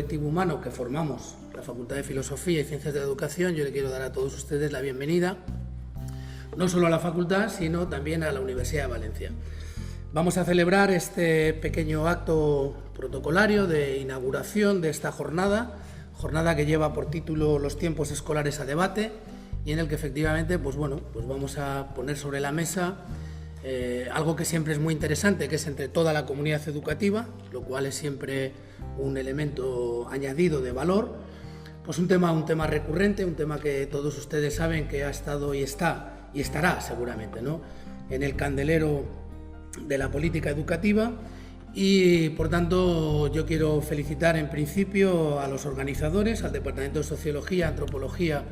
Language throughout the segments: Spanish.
colectivo humano que formamos la Facultad de Filosofía y Ciencias de la Educación, yo le quiero dar a todos ustedes la bienvenida, no solo a la facultad, sino también a la Universidad de Valencia. Vamos a celebrar este pequeño acto protocolario de inauguración de esta jornada que lleva por título Los tiempos escolares a debate, y en el que efectivamente pues vamos a poner sobre la mesa algo que siempre es muy interesante, que es entre toda la comunidad educativa, lo cual es siempre un elemento añadido de valor. Pues un tema recurrente, un tema que todos ustedes saben que ha estado y está y estará seguramente, ¿no?, en el candelero de la política educativa. Y por tanto yo quiero felicitar en principio a los organizadores, al Departamento de Sociología y Antropología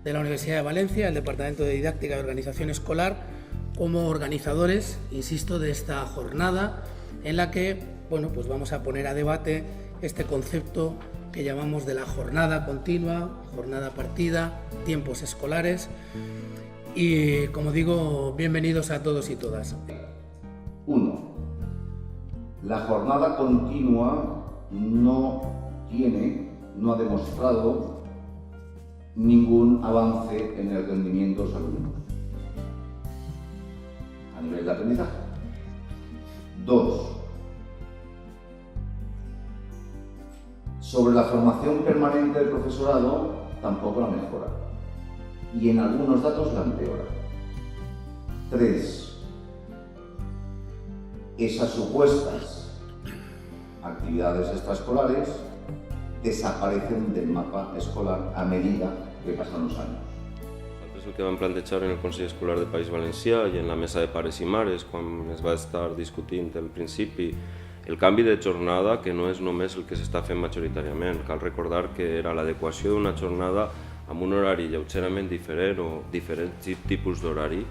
de la Universidad de Valencia, al Departamento de Didáctica y Organización Escolar, como organizadores, insisto, de esta jornada en la que pues vamos a poner a debate este concepto que llamamos de la jornada continua, jornada partida, tiempos escolares. Y como digo, bienvenidos a todos y todas. 1. La jornada continua no ha demostrado ningún avance en el rendimiento de los alumnos a nivel de aprendizaje. 2. Sobre la formación permanente del profesorado tampoco la mejora, y en algunos datos la empeora. 3. Esas supuestas actividades extraescolares desaparecen del mapa escolar a medida que pasan los años. És el que vam plantejar en el Consell Escolar del País Valencià i en la mesa de pares i mares quan es va estar discutint al principi el canvi de jornada, que no és només el que s'està fent majoritàriament. Cal recordar que era l'adequació d'una jornada amb un horari lleugerament diferent o diferents tipus d'horari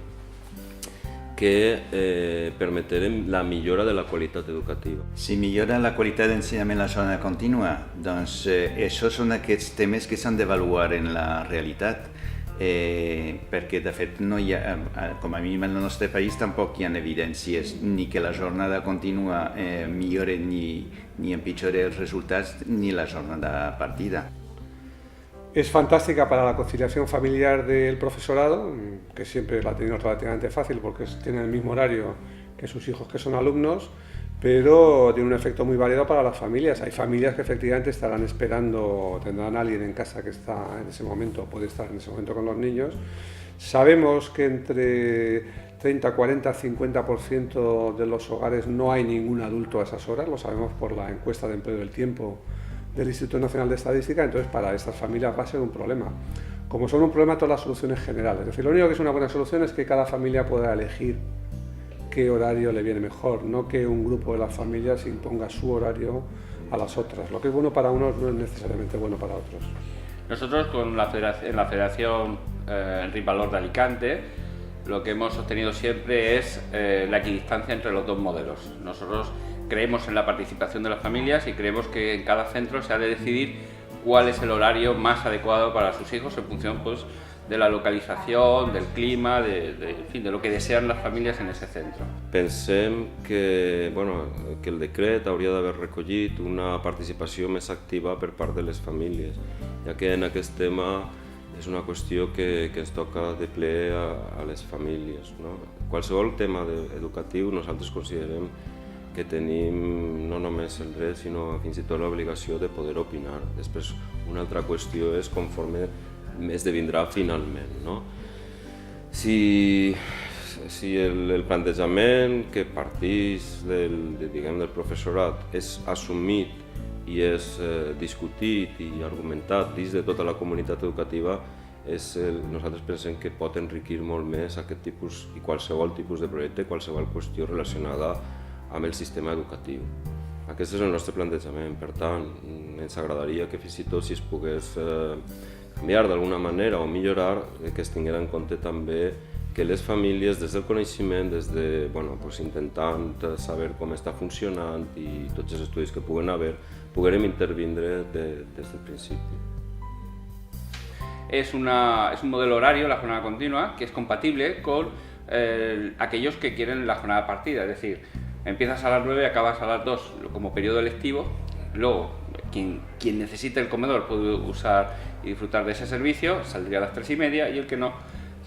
que permeteren la millora de la qualitat educativa. Si millora la qualitat d'ensenyament a la jornada contínua, doncs això són aquests temes que s'han d'avaluar en la realitat, perquè de fet no hi ha, com a mínim en el nostre país tampoc hi ha evidències ni que la jornada contínua millore ni empitjore els resultats ni la jornada partida. Es fantástica para la conciliación familiar del profesorado, que siempre la ha tenido relativamente fácil porque tiene el mismo horario que sus hijos que son alumnos, pero tiene un efecto muy variado para las familias. Hay familias que efectivamente estarán esperando, tendrán a alguien en casa que está en ese momento, puede estar en ese momento con los niños. Sabemos que entre 30, 40, 50% de los hogares no hay ningún adulto a esas horas, lo sabemos por la encuesta de empleo del tiempo del Instituto Nacional de Estadística. Entonces para estas familias va a ser un problema. Como son un problema todas las soluciones generales, es decir, lo único que es una buena solución es que cada familia pueda elegir qué horario le viene mejor, no que un grupo de las familias imponga su horario a las otras. Lo que es bueno para unos no es necesariamente bueno para otros. Nosotros en la Federación Enric Valor de Alicante lo que hemos sostenido siempre es la equidistancia entre los dos modelos. Nosotros creemos en la participación de las familias y creemos que en cada centro se ha de decidir cuál es el horario más adecuado para sus hijos en función de la localització, del clima, de lo que desean les famílies en aquest centre. Pensem que el decret hauria d'haver recollit una participació més activa per part de les famílies, ja que en aquest tema és una qüestió que ens toca de ple a les famílies. Qualsevol tema educatiu nosaltres considerem que tenim no només el dret, sinó fins i tot l'obligació de poder opinar. Després, una altra qüestió és conforme esdevindrà finalment. Si el plantejament que partís del professorat és assumit i és discutit i argumentat dins de tota la comunitat educativa, nosaltres pensem que pot enriquir molt més aquest tipus i qualsevol tipus de projecte, qualsevol qüestió relacionada amb el sistema educatiu. Aquest és el nostre plantejament, per tant, ens agradaria que fins i tot si es pogués canviar d'alguna manera o millorar, que es tinguera en compte també que les famílies, des del coneixement, intentant saber com està funcionant i tots els estudis que puguen haver, puguem intervindre des del principi. Es un modelo horario, la jornada continua, que es compatible con aquellos que quieren la jornada partida, es decir, empiezas a las 9 y acabas a las 2 como periodo lectivo, luego quien necesite el comedor puede usar y disfrutar de ese servicio, saldría a las 3:30, y el que no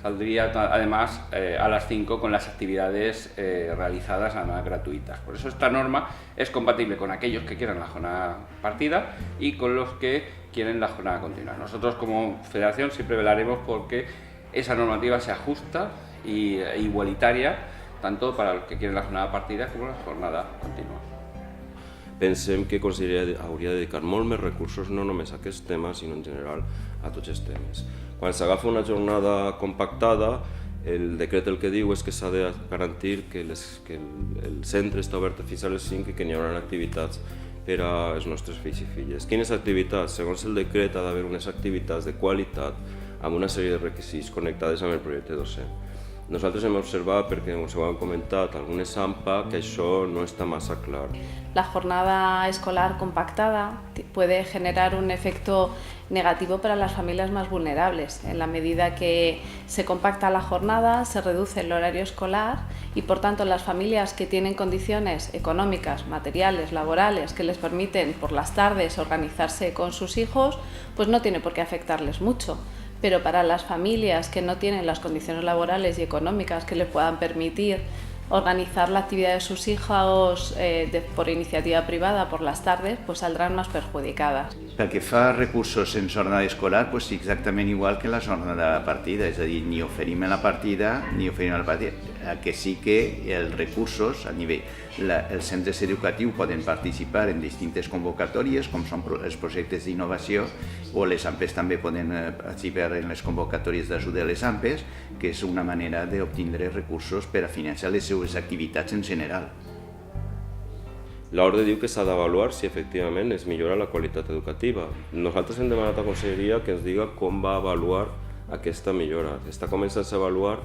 saldría además a las 5 con las actividades realizadas además gratuitas. Por eso esta norma es compatible con aquellos que quieran la jornada partida y con los que quieren la jornada continua. Nosotros como federación siempre velaremos porque esa normativa sea justa e igualitaria tanto para los que quieren la jornada partida como la jornada continua. Pensem que Conselleria hauria de dedicar molt més recursos no només a aquests temes, sinó en general a tots els temes. Quan s'agafa una jornada compactada, el decret el que diu és que s'ha de garantir que el centre està obert fins a les 5 i que n'hi haurà activitats per als nostres fills i filles. Quines activitats? Segons el decret ha d'haver unes activitats de qualitat amb una sèrie de requisits connectades amb el projecte docent. Nosaltres hem observat, perquè us ho han comentat, algunes AMPA, que això no està massa clar. La jornada escolar compactada puede generar un efecto negativo para las familias más vulnerables. En la medida que se compacta la jornada, se reduce el horario escolar y, por tanto, las familias que tienen condiciones económicas, materiales, laborales, que les permiten por las tardes organizarse con sus hijos, pues no tiene por qué afectarles mucho. Pero para las familias que no tienen las condiciones laborales y económicas que les puedan permitir organizar la actividad de sus hijos por iniciativa privada por las tardes, pues saldrán más perjudicadas. Pel que fa a recursos en jornada escolar, pues exactament igual que la jornada partida, és a dir, ni oferim la partida ni oferim la partida, que sí que els recursos a nivell, els centres educatius poden participar en distintes convocatòries, com són els projectes d'innovació, o les AMPEs també poden participar en les convocatòries d'ajuda a les AMPEs, que és una manera d'obtindre recursos per a finançar les seues activitats en general. L'ordre diu que s'ha d'avaluar si efectivament es millora la qualitat educativa. Nosaltres hem demanat a la Conselleria que ens diga com va avaluar aquesta millora. Està començant a avaluar,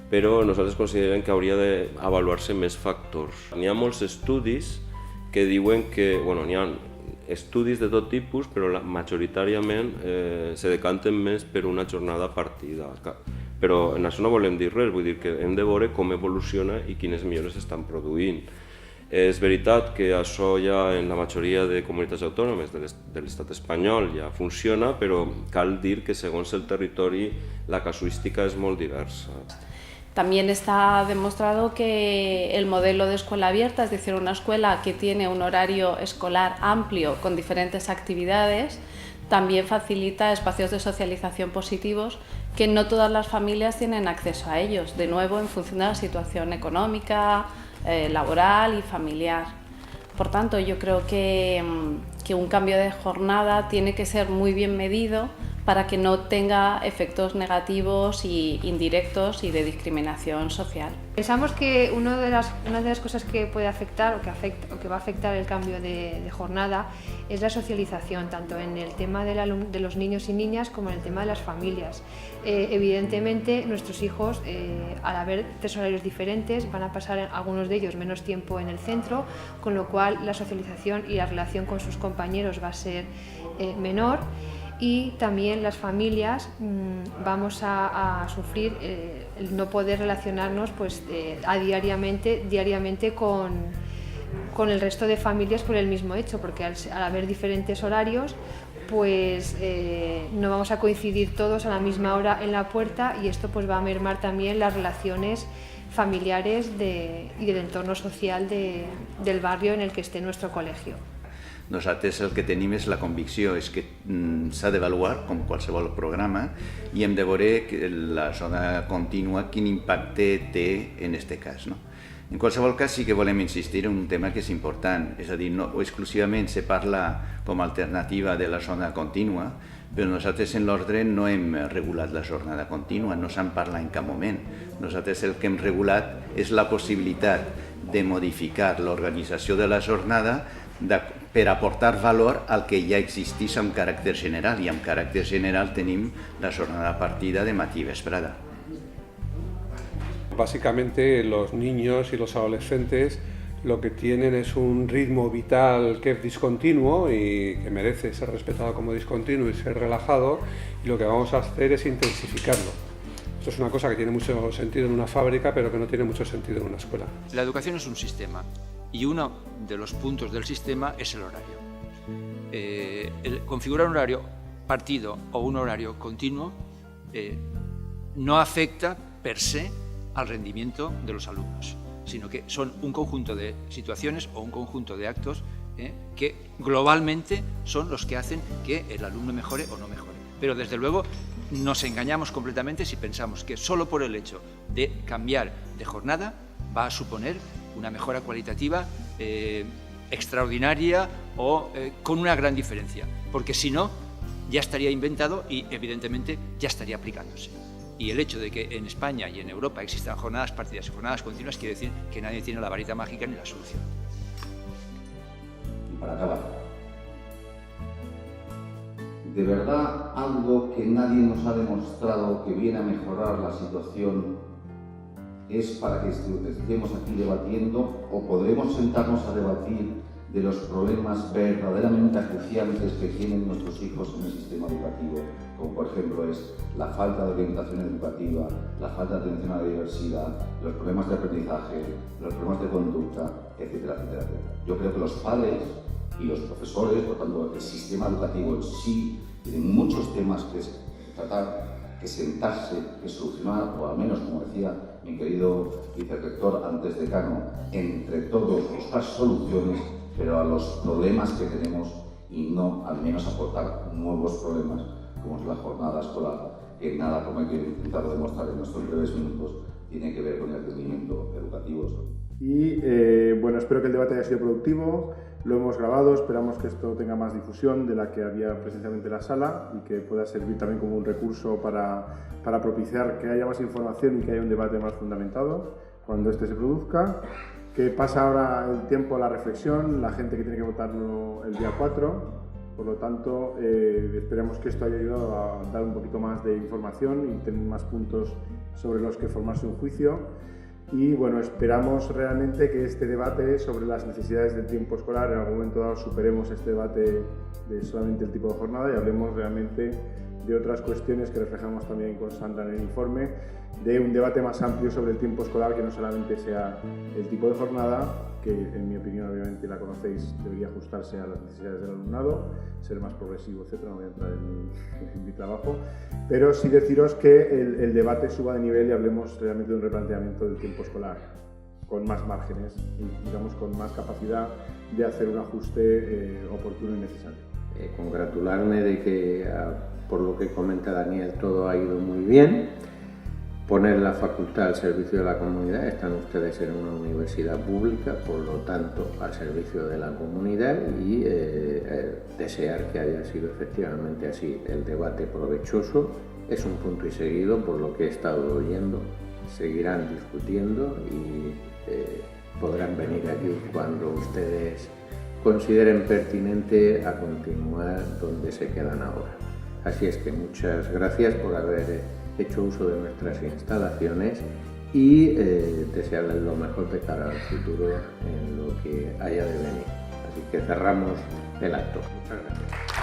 però nosaltres considerem que hauria d'avaluar-se més factors. N'hi ha molts estudis que diuen que, bueno, n'hi ha estudis de tot tipus, però majoritàriament se decanten més per una jornada partida. Però en això no volem dir res, vull dir que hem de veure com evoluciona i quines millores s'estan produint. És veritat que això ja en la majoria de comunitats autònomes de l'estat espanyol ja funciona, però cal dir que segons el territori la casuística és molt diversa. También está demostrado que el modelo de escuela abierta, es decir, una escuela que tiene un horario escolar amplio con diferentes actividades, también facilita espacios de socialización positivos que no todas las familias tienen acceso a ellos, de nuevo en función de la situación económica, laboral y familiar. Por tanto, yo creo que un cambio de jornada tiene que ser muy bien medido para que no tenga efectos negativos y indirectos y de discriminación social. Pensamos que una de las cosas que puede afectar o que va a afectar el cambio de jornada es la socialización, tanto en el tema de los niños y niñas como en el tema de las familias. Evidentemente, nuestros hijos, al haber 3 horarios diferentes, van a pasar algunos de ellos menos tiempo en el centro, con lo cual la socialización y la relación con sus compañeros va a ser menor. Y también las familias vamos a sufrir el no poder relacionarnos pues, diariamente con el resto de familias por el mismo hecho, porque al haber diferentes horarios pues no vamos a coincidir todos a la misma hora en la puerta, y esto pues va a mermar también las relaciones familiares y del entorno social del barrio en el que esté nuestro colegio. Nosaltres el que tenim és la convicció és que s'ha d'avaluar com qualsevol programa i hem de veure que la zona contínua quin impacte té en aquest cas. No? En qualsevol cas sí que volem insistir en un tema que és important, és a dir, no exclusivament se parla com a alternativa de la zona contínua, però nosaltres en l'ordre no hem regulat la jornada contínua, no se'n parla en cap moment. Nosaltres el que hem regulat és la possibilitat de modificar l'organització de la jornada per aportar valor al que ja existís amb caràcter general, i amb caràcter general tenim la jornada partida de matí i vesprada. Básicamente los niños y los adolescentes lo que tienen es un ritmo vital que es discontinuo y que merece ser respetado como discontinuo y ser relajado, y lo que vamos a hacer es intensificarlo. Esto es una cosa que tiene mucho sentido en una fábrica, pero que no tiene mucho sentido en una escuela. La educación es un sistema y uno de los puntos del sistema es el horario. configurar un horario partido o un horario continuo no afecta per se al rendimiento de los alumnos, sino que son un conjunto de situaciones o un conjunto de actos que globalmente son los que hacen que el alumno mejore o no mejore. Pero desde luego nos engañamos completamente si pensamos que solo por el hecho de cambiar de jornada va a suponer una mejora cualitativa extraordinaria o con una gran diferencia, porque si no, ya estaría inventado y evidentemente ya estaría aplicándose. Y el hecho de que en España y en Europa existan jornadas partidas y jornadas continuas quiere decir que nadie tiene la varita mágica ni la solución. Y para acabar, de verdad, algo que nadie nos ha demostrado que viene a mejorar la situación es para que estemos aquí debatiendo o podremos sentarnos a debatir de los problemas verdaderamente acuciantes que tienen nuestros hijos en el sistema educativo, como por ejemplo es la falta de orientación educativa, la falta de atención a la diversidad, los problemas de aprendizaje, los problemas de conducta, etcétera, etcétera, etcétera. Yo creo que los padres y los profesores, por tanto el sistema educativo en sí, tienen muchos temas que tratar, que sentarse, que solucionar, o al menos, como decía mi querido vicerrector antes decano, entre todos buscar soluciones, pero a los problemas que tenemos y no al menos aportar nuevos problemas, como es la jornada escolar, que nada, como he intentado demostrar en nuestros breves minutos, tiene que ver con el rendimiento educativo. Y bueno, espero que el debate haya sido productivo, lo hemos grabado, esperamos que esto tenga más difusión de la que había presencialmente en la sala y que pueda servir también como un recurso para propiciar que haya más información y que haya un debate más fundamentado cuando este se produzca. Que pasa ahora el tiempo a la reflexión, la gente que tiene que votarlo el día 4, por lo tanto esperemos que esto haya ayudado a dar un poquito más de información y tener más puntos sobre los que formarse un juicio. Y bueno, esperamos realmente que este debate sobre las necesidades del tiempo escolar en algún momento dado superemos este debate de solamente el tipo de jornada y hablemos realmente de otras cuestiones que reflejamos también con Sandra en el informe, de un debate más amplio sobre el tiempo escolar que no solamente sea el tipo de jornada, que en mi opinión obviamente la conocéis, debería ajustarse a las necesidades del alumnado, ser más progresivo, etcétera, no voy a entrar en mi trabajo, pero sí deciros que el debate suba de nivel y hablemos realmente de un replanteamiento del tiempo escolar, con más márgenes y digamos con más capacidad de hacer un ajuste oportuno y necesario. Congratularme de que, por lo que comenta Daniel, todo ha ido muy bien. Poner la facultad al servicio de la comunidad. Están ustedes en una universidad pública, por lo tanto al servicio de la comunidad, y desear que haya sido efectivamente así. El debate provechoso es un punto y seguido por lo que he estado oyendo. Seguirán discutiendo y podrán venir aquí cuando ustedes consideren pertinente a continuar donde se quedan ahora. Así es que muchas gracias por haber hecho uso de nuestras instalaciones y desearles lo mejor de cara al futuro en lo que haya de venir. Así que cerramos el acto. Muchas gracias.